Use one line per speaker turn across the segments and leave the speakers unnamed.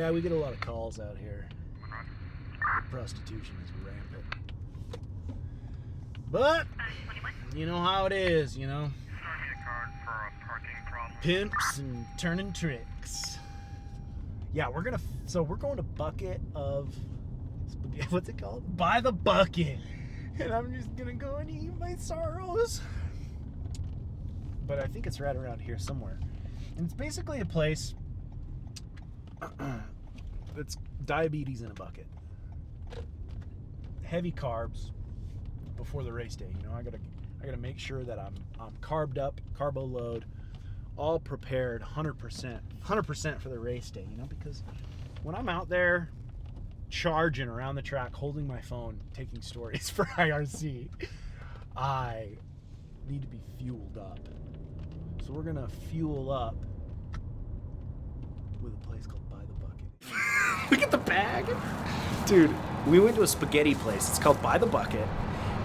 Yeah, we get a lot of calls out here. The prostitution is rampant. But, you know how it is, you know? Pimps and turning tricks. Yeah, we're going to bucket of, what's it called? By the bucket. And I'm just going to go and eat my sorrows. But I think it's right around here somewhere. And it's basically a place that's diabetes in a bucket. Heavy carbs before the race day. You know, I gotta make sure that I'm carbed up, carbo load, all prepared 100% for the race day. You know, because when I'm out there charging around the track, holding my phone, taking stories for IRC, I need to be fueled up. So we're gonna fuel up with a place called By the Bucket. Look at the bag. Dude, we went to a spaghetti place. It's called By the Bucket.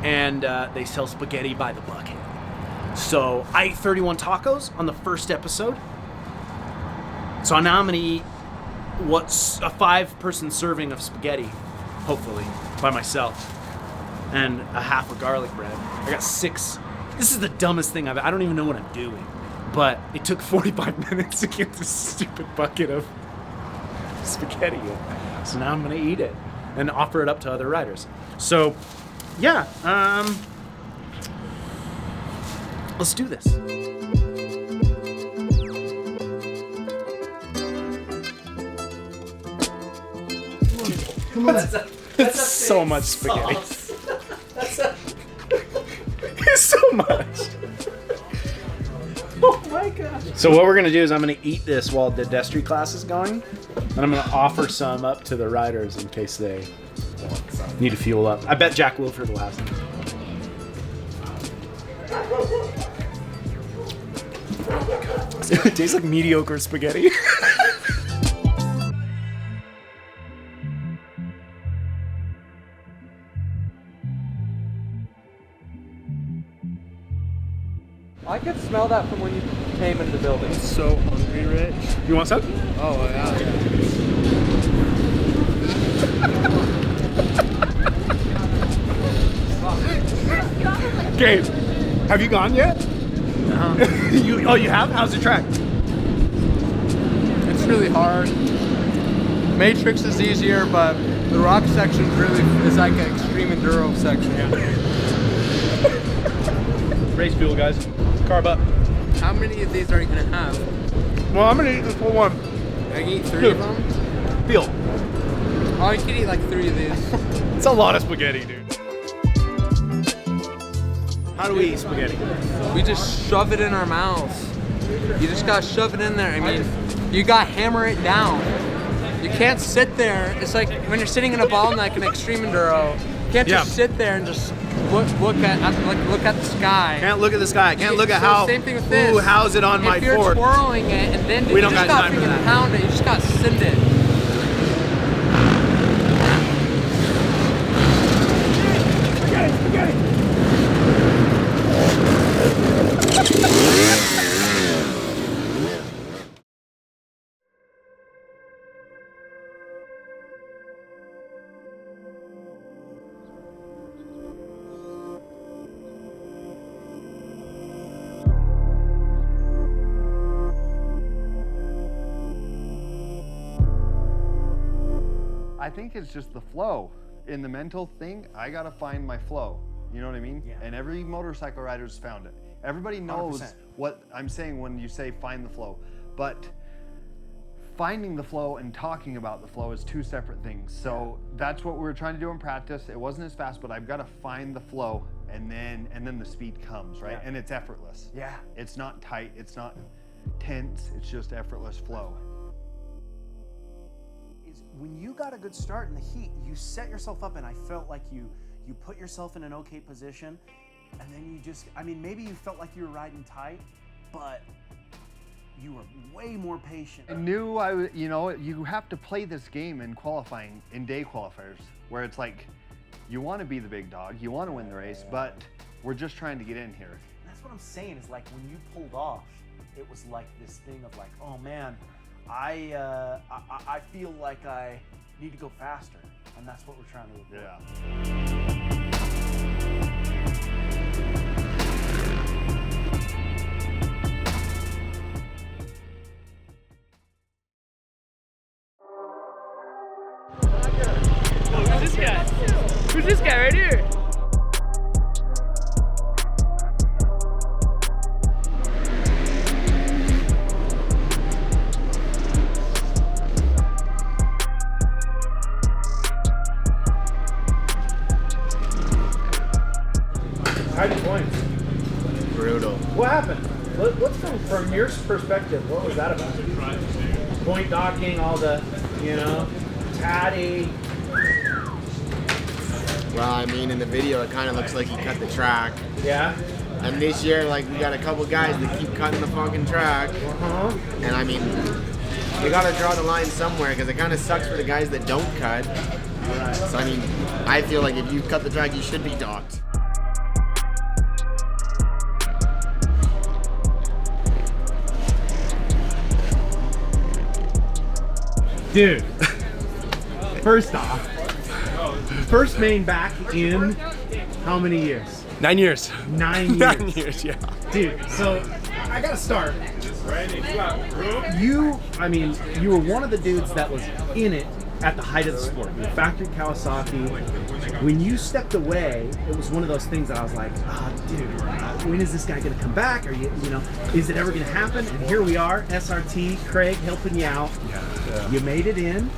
And they sell spaghetti by the bucket. So I ate 31 tacos on the first episode. So now I'm gonna eat what's a 5-person serving of spaghetti, hopefully, by myself. And a half of garlic bread. I got 6. This is the dumbest thing I don't even know what I'm doing. But it took 45 minutes to get this stupid bucket of spaghetti in. So now I'm gonna eat it and offer it up to other riders. So yeah, let's do this. Come on. That's so much spaghetti. It's so much. Oh my god. So what we're gonna do is I'm gonna eat this while the destry class is going, and I'm gonna offer some up to the riders in case they need to fuel up. I bet Jack Wilford will have some. It tastes like mediocre spaghetti.
I could smell that from when you came into the building.
I'm so hungry, Rich. You want some?
Oh, yeah.
Gabe, have you gone yet?
No.
You have? How's the track?
It's really hard. Matrix is easier, but the rock section really is like an extreme enduro section.
Race fuel, guys. Carb up.
How many of these are you gonna have?
Well, I'm gonna eat this whole one.
I can eat 3 of them?
Fuel.
Oh, you can eat like 3 of these.
It's a lot of spaghetti, dude. How do we eat spaghetti?
We just shove it in our mouths. You just gotta shove it in there. I mean, you gotta hammer it down. You can't sit there. It's like when you're sitting in a ball like an extreme enduro. You can't just sit there and just look at the sky.
Can't look at the sky. Can't look at how.
Same thing with this.
Ooh, how's it on my
If you're
board?
twirling it and then
We don't got time for that.
Pound it. You just gotta send it.
Spaghetti.
I think it's just the flow. In the mental thing, I gotta find my flow. You know what I mean?
Yeah.
And every motorcycle rider's found it. Everybody knows
100%.
what I'm saying when you say find the flow. But finding the flow and talking about the flow is 2 separate things. So that's what we were trying to do in practice. It wasn't as fast, but I've got to find the flow, and then the speed comes, right?
Yeah.
And it's effortless.
Yeah.
It's not tight, it's not tense, it's just effortless flow.
When you got a good start in the heat, you set yourself up, and I felt like you put yourself in an okay position, and then you just, I mean, maybe you felt like you were riding tight, but you were way more patient.
I knew you have to play this game in qualifying, in day qualifiers, where it's like, you want to be the big dog, you want to win the race, but we're just trying to get in here.
That's what I'm saying, is like when you pulled off, it was like this thing of like, oh man, I feel like I need to go faster, and that's what we're trying to avoid.
Yeah.
Who's this guy? Who's this guy right here?
How'd you point?
Brutal.
What happened? Let's from your perspective, what was that about? Point docking, all the, tatty.
Well, I mean, in the video, it kind of looks like he cut the track.
Yeah?
And this year, like, we got a couple guys that keep cutting the fucking track.
Uh-huh.
And I mean, you gotta draw the line somewhere because it kind of sucks for the guys that don't cut.
Right.
So I mean, I feel like if you cut the track, you should be docked.
Dude, first off, first main back in how many years?
9 years.
9 years.
9 years, yeah.
Dude, so I gotta start. You were one of the dudes that was in it at the height of the sport. The factory Kawasaki. When you stepped away, it was one of those things that I was like, dude, when is this guy gonna come back? Are is it ever gonna happen? And here we are, SRT, Craig helping you out.
Yeah.
You made it in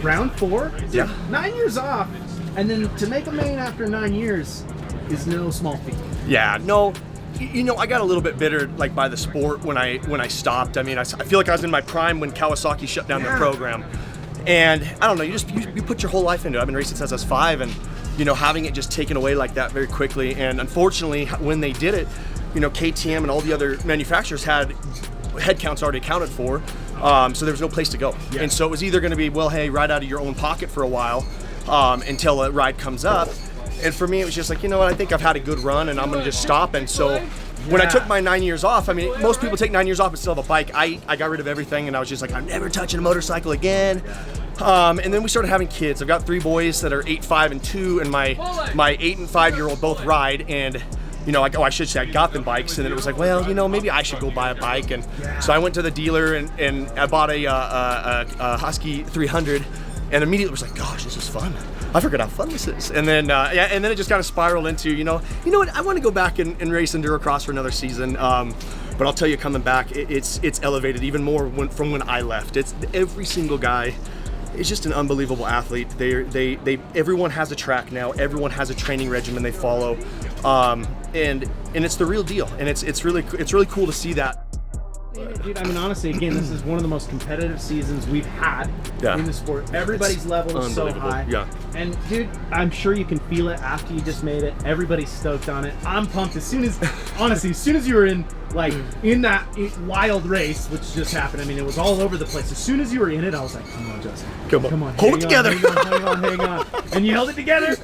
round 4. Dude,
Yeah.
9 years off, and then to make a main after 9 years is no small feat.
Yeah, no, I got a little bit bitter like by the sport when I stopped. I mean, I feel like I was in my prime when Kawasaki shut down their program. And I don't know, you put your whole life into it. I've been racing since I was 5, and having it just taken away like that very quickly. And unfortunately, when they did it, KTM and all the other manufacturers had head counts already accounted for, so there was no place to go. Yeah. And so it was either going to be, well, hey, ride out of your own pocket for a while until a ride comes up. And for me, it was just like, you know what, I think I've had a good run, and I'm going to just stop. And so when I took my 9 years off, I mean, most people take 9 years off and still have a bike. I got rid of everything, and I was just like, I'm never touching a motorcycle again. And then we started having kids. I've got 3 boys that are 8, 5, and 2, and my 8 and 5-year-old both ride. And I should say I got them bikes, and then it was like, well, maybe I should go buy a bike. And so I went to the dealer and I bought a Husky 300, and immediately was like, gosh, this is fun. I forgot how fun this is. And then and then it just kind of spiraled into, you know what, I want to go back and race EnduroCross for another season. But I'll tell you, coming back, it's elevated even more from when I left. It's every single guy is just an unbelievable athlete. Everyone has a track now. Everyone has a training regimen they follow, and it's the real deal. And it's really cool to see that.
Dude, I mean, honestly, again, this is one of the most competitive seasons we've had in the sport. Everybody's level is so high.
Yeah.
And dude, I'm sure you can feel it after you just made it. Everybody's stoked on it. I'm pumped. As soon as you were in that wild race, which just happened, I mean, it was all over the place. As soon as you were in it, I was like, come on, Justin.
Come on.
hang
Hold it together.
Hang on. And you held it together.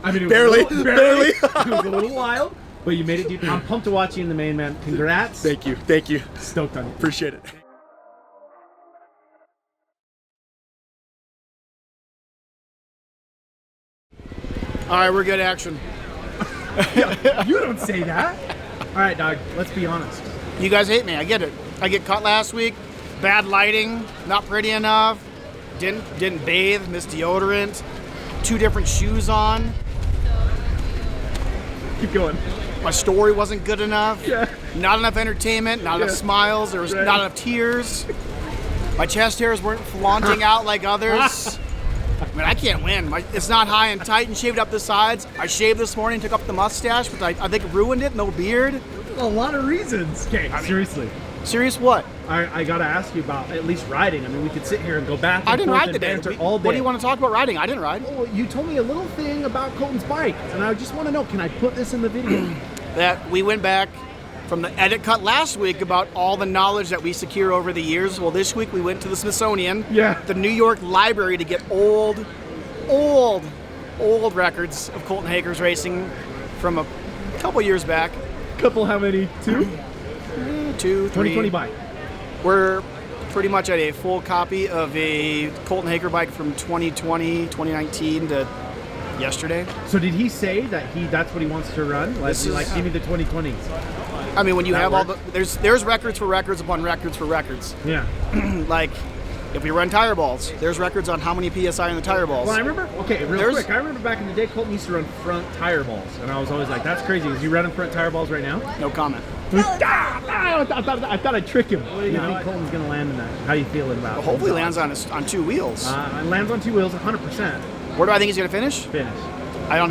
I mean, it was
Barely.
It was a little wild. But you made it, dude. I'm pumped to watch you in the main, man. Congrats.
Thank you.
Stoked on you.
Appreciate it.
All right, we're good action.
You don't say that. All right, dog, let's be honest.
You guys hate me, I get it. I get caught last week, bad lighting, not pretty enough, didn't bathe, missed deodorant, 2 different shoes on.
Keep going.
My story wasn't good enough.
Yeah.
Not enough entertainment, not enough smiles, there was not enough tears. My chest hairs weren't flaunting out like others. I mean, I can't win. It's not high and tight and shaved up the sides. I shaved this morning, took up the mustache, but I think it ruined it. No beard.
A lot of reasons. Okay, seriously.
Serious what?
I gotta ask you about at least riding. I mean, we could sit here and go back and
I didn't
forth
ride
and
today.
banter all day.
What do you want to talk about riding? I didn't ride.
Oh, you told me a little thing about Colton's bike, and I just want to know, can I put this in the video?
That we went back from the edit cut last week about all the knowledge that we secure over the years. Well, this week we went to the Smithsonian, the New York Library, to get old records of Colton Hager's racing from a couple years back.
Couple how many? 2?
2, 3.
2020 bike.
We're pretty much at a full copy of a Colton Haker bike from 2020, 2019 to yesterday.
So did he say that that's what he wants to run? Like, give me the 2020s.
I mean, when you have all the there's records for records upon records for records.
Yeah.
Like, if we run tire balls, there's records on how many PSI in the tire balls.
Well, I remember, real quick, I remember back in the day, Colton used to run front tire balls, and I was always like, that's crazy. Is he running front tire balls right now?
No comment.
I thought I'd trick him. What do you think Colton's going to land in that? How are you feeling about it?
Well, hopefully lands on 2 wheels.
Lands on 2 wheels, 100%.
Where do I think he's going to finish?
Finish.
I'm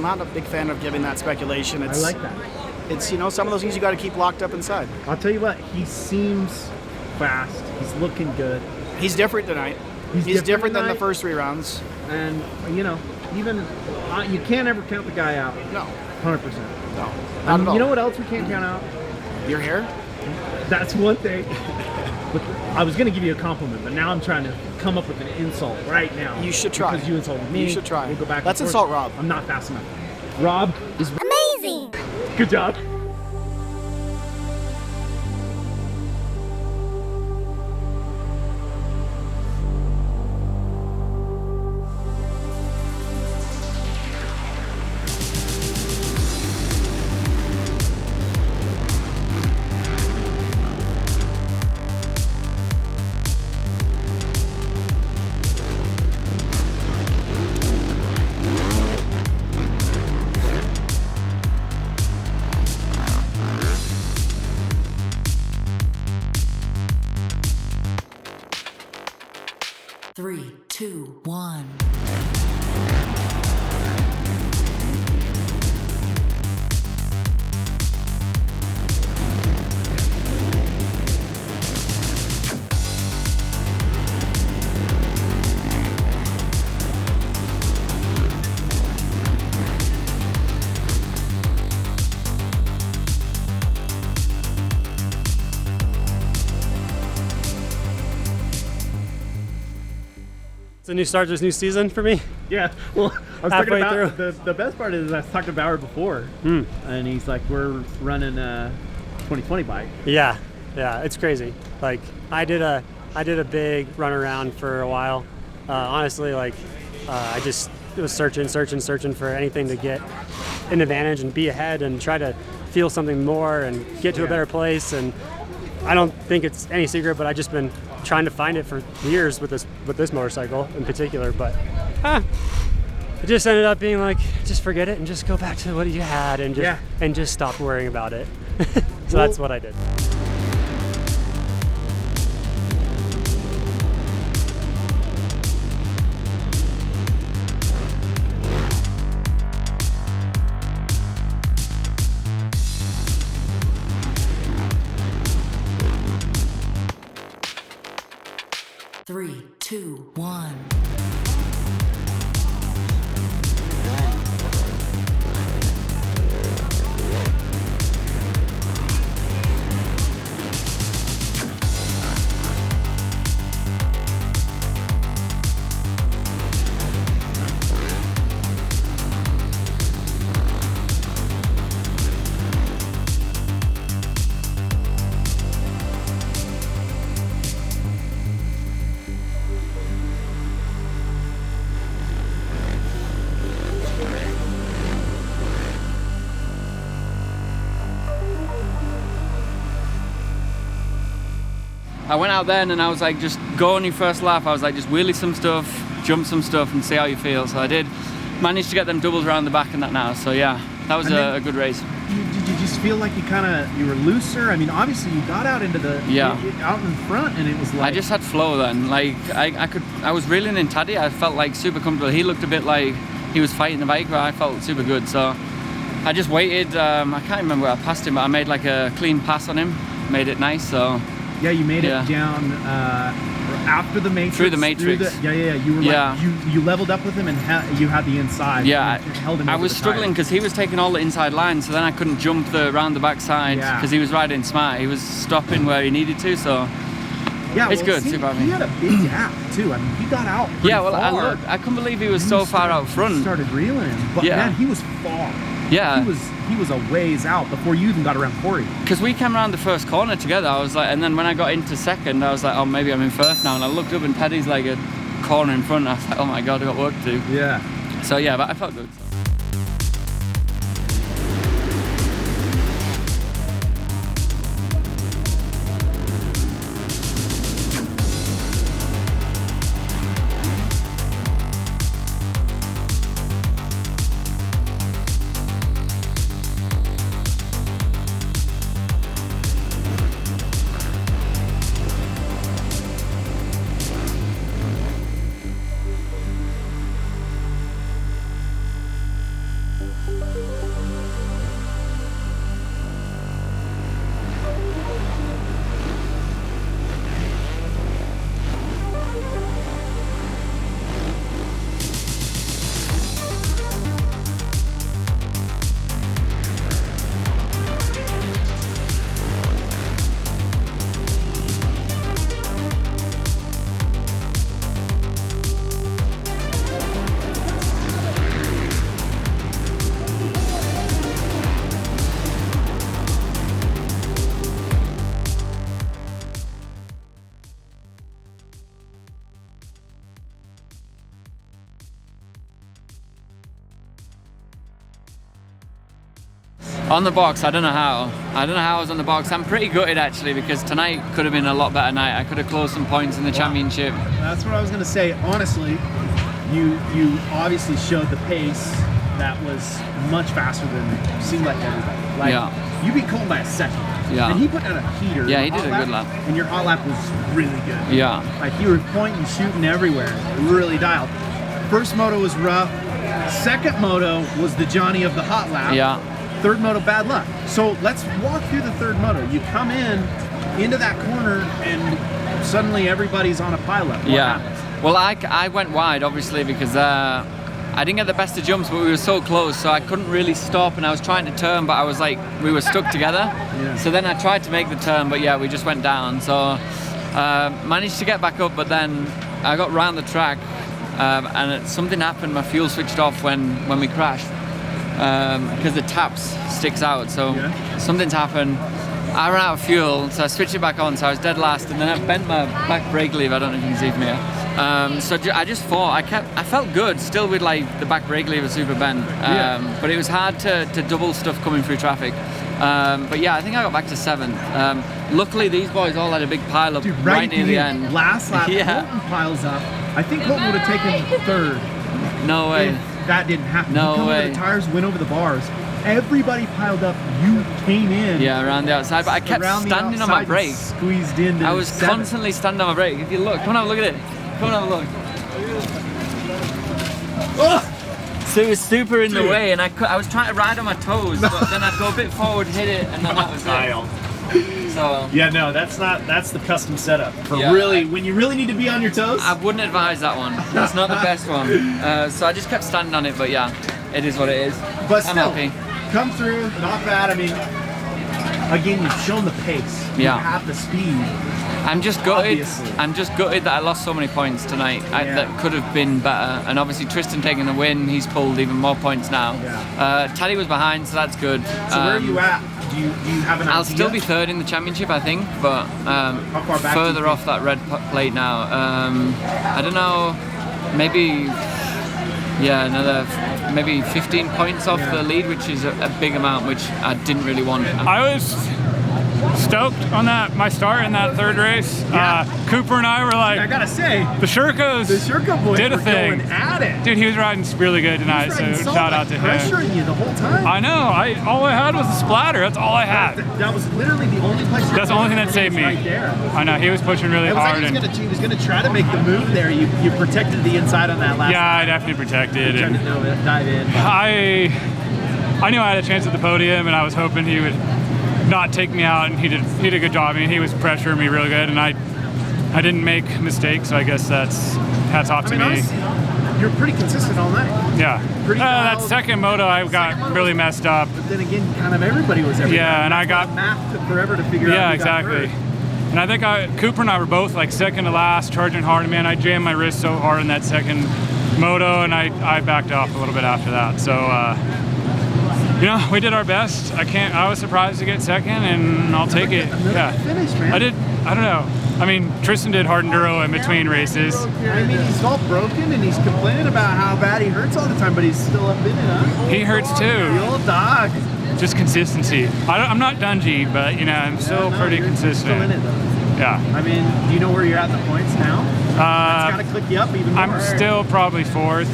not a big fan of giving that speculation.
I like that.
It's, some of those things you got to keep locked up inside.
I'll tell you what, he seems fast. He's looking good.
He's different tonight. He's different than the first 3 rounds.
And, even you can't ever count the guy out.
No.
100%.
No. Not at all.
You know what else we can't count out?
Your hair?
That's one thing. But I was going to give you a compliment, but now I'm trying to come up with an insult right now.
You should try.
Because you insulted me.
You should try.
We'll go back.
Let's
and
insult
forth.
Rob.
I'm not fast enough. Rob is
amazing.
Good job.
Three, two, one.
It's a new start to this new season for me.
Yeah, well, I was talking
Halfway
about
through.
the best part is I talked to Bauer before, and he's like, we're running a 2020 bike.
Yeah, it's crazy. Like I did a big run around for a while. Honestly, I just was searching for anything to get an advantage and be ahead and try to feel something more and get to a better place. And I don't think it's any secret, but I've just been trying to find it for years with this motorcycle in particular. But it just ended up being like, just forget it and just go back to what you had and just stop worrying about it. So that's what I did.
Three, two, one.
I went out then and I was like, just go on your first lap. I was like, just wheelie some stuff, jump some stuff and see how you feel. So I did manage to get them doubles around the back and that now. So yeah, that was a good race.
Did you just feel like you were looser? I mean, obviously you got out into the out in front and it was like,
I just had flow then. Like I was reeling in Taddy. I felt like super comfortable. He looked a bit like he was fighting the bike, but I felt super good. So I just waited. I can't remember where I passed him, but I made like a clean pass on him. Made it nice. So.
Yeah, you made it down after the matrix.
Through the matrix.
You were you leveled up with him and you had the inside.
Yeah,
held him
I was struggling because he was taking all the inside lines, so then I couldn't jump around the backside because he was riding smart. He was stopping where he needed to, so it's good. Super happy.
He had a big gap too. I mean, he got out.
Yeah, well,
far.
I couldn't believe he was so far out front.
Started reeling him, but man, he was far.
Yeah.
He was a ways out before you even got around Corey.
Because we came around the first corner together, I was like, and then when I got into second, I was like, oh, maybe I'm in first now. And I looked up and Teddy's like a corner in front. I was like, oh my God, I got work to do.
Yeah.
So yeah, but I felt good. On the box, I don't know how I was on the box. I'm pretty gutted actually, because tonight could have been a lot better night. I could have closed some points in the championship.
That's what I was gonna say. Honestly, you obviously showed the pace that was much faster than seemed like everybody. Like,
yeah.
You beat Colton by a second.
Yeah.
And he put out a heater.
Yeah, he did a good lap.
And your hot lap was really good.
Yeah.
Like, you were pointing, shooting everywhere. Really dialed. First moto was rough. Second moto was the Johnny of the hot lap.
Yeah.
Third moto, bad luck. So let's walk through the third moto. You come into that corner and suddenly everybody's on a pileup. What happens?
Well, I went wide obviously because I didn't get the best of jumps, but we were so close, so I couldn't really stop, and I was trying to turn, but I was like, we were stuck together.
Yeah.
So then I tried to make the turn, but yeah, we just went down. So managed to get back up, but then I got round the track and something happened. My fuel switched off when we crashed. Because the taps sticks out, so something's happened. I ran out of fuel, so I switched it back on, so I was dead last, and then I bent my back brake lever. I don't know if you can see from here. So I just thought, I felt good still with like the back brake lever super bent, but it was hard to double stuff coming through traffic. But yeah, I think I got back to 7th. Luckily these boys all had a big pile up right near the end.
Last lap,
Yeah.
Colton piles up. I think Colton would have taken third.
No way.
If that didn't happen.
No
you come
way.
Over the tires, went over the bars. Everybody piled up. You came in.
Yeah, around the outside, but I kept standing on my brake.
Squeezed in.
I was constantly standing on my brake. If you look, come on, have a look at it. Come on, have a look. Oh! So it was super in the way, and I was trying to ride on my toes, but then I'd go a bit forward, hit it, and then that was it. So
yeah, no, that's the custom setup for
Yeah,
when you really need to be on your toes.
I wouldn't advise that one. That's not the best one. So I just kept standing on it, but yeah, it is what it is.
But
I'm
still,
happy.
come through, not bad. I mean, again, you've shown the pace. You
Yeah.
have the speed.
I'm just gutted.
Obviously.
I'm just gutted that I lost so many points tonight. That could have been better. And obviously Tristan taking the win, he's pulled even more points now.
Yeah.
Teddy was behind, so that's good.
So where are you at? Do you have an idea?
I'll still be third in the championship, I think, but
How far back do you
further
think?
off that red plate now. I don't know, maybe maybe 15 points off the lead, which is a big amount, which I didn't really want.
I was stoked on my start in that third race. Cooper and I were like,
I gotta say,
the Shurkos
boys
did a
were
thing.
going at it.
Dude, he was riding really good tonight, so shout out to him.
Pressuring you the whole time.
I know. All I had was a splatter. That's all I had.
That was literally the only place.
That's the only thing that saved me.
Right there.
I know. He was pushing really
It was
hard.
like he was gonna try to make the move there. You protected the inside on that last.
Yeah, I definitely protected.
Tried to dive in.
I knew I had a chance at the podium, and I was hoping he would not take me out, and he did a good job. I mean, he was pressuring me really good, and I didn't make mistakes, so I guess that's hats off to me.
Honestly, you're pretty consistent all night.
Yeah.
Pretty
That
wild.
second moto, I got really messed up.
But then again, kind of everybody was everywhere.
Yeah, and I got
math took forever to figure out.
Yeah,
who got
exactly.
hurt.
And I think Cooper and I were both like second to last, charging hard. Man, I jammed my wrist so hard in that second moto, and I backed off a little bit after that. So You know, we did our best. I was surprised to get second, and I'll take it. Yeah.
Finish, man.
I don't know. I mean, Tristan did hard enduro in between races.
I mean, he's all broken and he's complaining about how bad he hurts all the time, but he's still up in it, huh?
He hurts too.
The old dog.
Just consistency. I'm not Dungey, but you know, I'm still pretty consistent.
Still in it though.
Yeah.
I mean, do you know where you're at the points now? It's got to click you up even more.
I'm still probably 4th.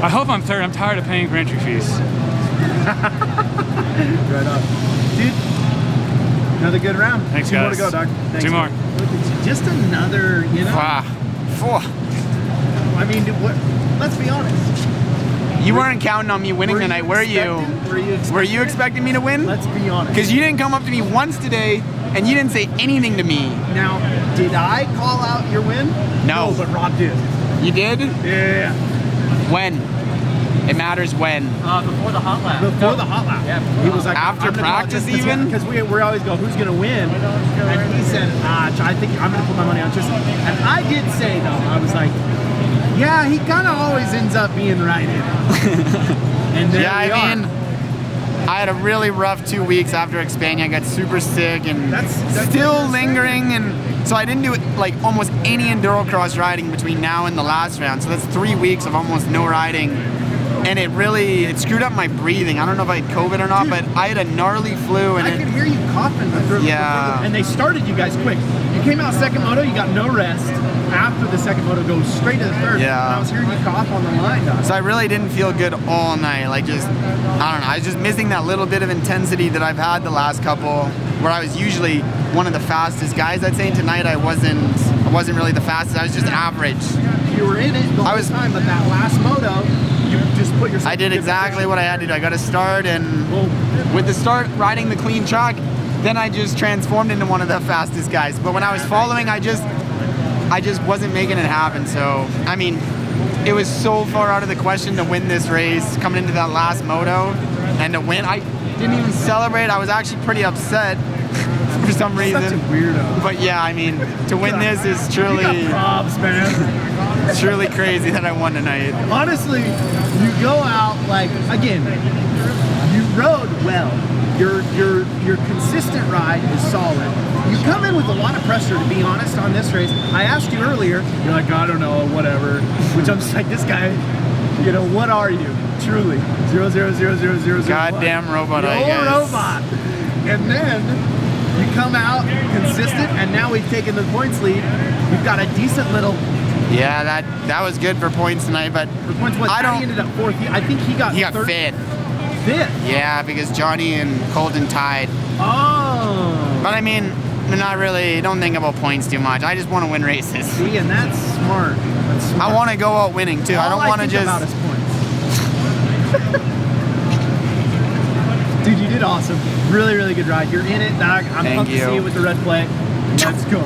I hope I'm 3rd. I'm tired of paying for entry fees.
Right on. Dude, another good round.
Thanks,
Two
guys.
more to go, Doc. Thanks,
2 more.
man. Look at you. Just another, you know.
Wow. 4.
I mean, let's be honest.
You weren't counting on me winning tonight, were you? Were you expecting me to win?
Let's be honest.
Because you didn't come up to me once today, and you didn't say anything to me.
Now, did I call out your win?
No.
But Rob did.
You did?
Yeah.
When? It matters when.
Before the hot lap.
Before the hot lap. Yeah. He was like,
After practice even?
Because we always go, who's going to win? And he said, I think I'm going to put my money on Tristan. And I did say, though, I was like, yeah, he kind of always ends up being right in it. And there
Yeah,
we
I
are.
mean, I had a really rough 2 weeks after expanding. I got super sick and
That's
still lingering, and so I didn't do like almost any EnduroCross riding between now and the last round. So that's 3 weeks of almost no riding, and it screwed up my breathing. I don't know if I had COVID or not, but I had a gnarly flu, and
I could hear you coughing.
Yeah.
And they started you guys quick. You came out second moto, you got no rest. After the second moto, goes straight to the third.
Yeah.
And I was hearing you cough on the line, Doc.
So I really didn't feel good all night. Like I don't know. I was just missing that little bit of intensity that I've had the last couple, where I was usually one of the fastest guys. I'd say tonight I wasn't really the fastest. I was just average.
You were in it the whole time, but that last moto, you just put yourself.
I did exactly what I had to do. I got to start, and with the start riding the clean track, then I just transformed into one of the fastest guys. But when I was following, I just wasn't making it happen. So, I mean, it was so far out of the question to win this race coming into that last moto, and to win. I didn't even celebrate. I was actually pretty upset for some reason.
Such a weirdo.
But yeah, I mean, to win this is truly,
You got props, man.
it's truly crazy that I won tonight.
Honestly, you go out like, again, you rode well. Your consistent ride is solid. You come in with a lot of pressure, to be honest, on this race. I asked you earlier, you're like, I don't know, whatever. Which I'm just like, this guy, you know, what are you? Truly. 0.0000001.
Goddamn robot, I
You're
guess.
a robot. And then you come out consistent, and now we've taken the points lead. We've got a decent little.
Yeah, that was good for points tonight, but
For points, what?
I don't.
He ended up fourth. I think he got third.
fifth.
Fifth.
Yeah, because Johnny and Colton tied.
Oh.
But I mean, not really. Don't think about points too much. I just want to win races.
See, and that's smart. That's smart.
I want to go out winning too. I
All
don't want to
think about
just.
is points. Dude, you did awesome. Really, really good ride. You're in it, Doc. I'm
Thank
pumped to
you.
see you with the red flag. Let's go.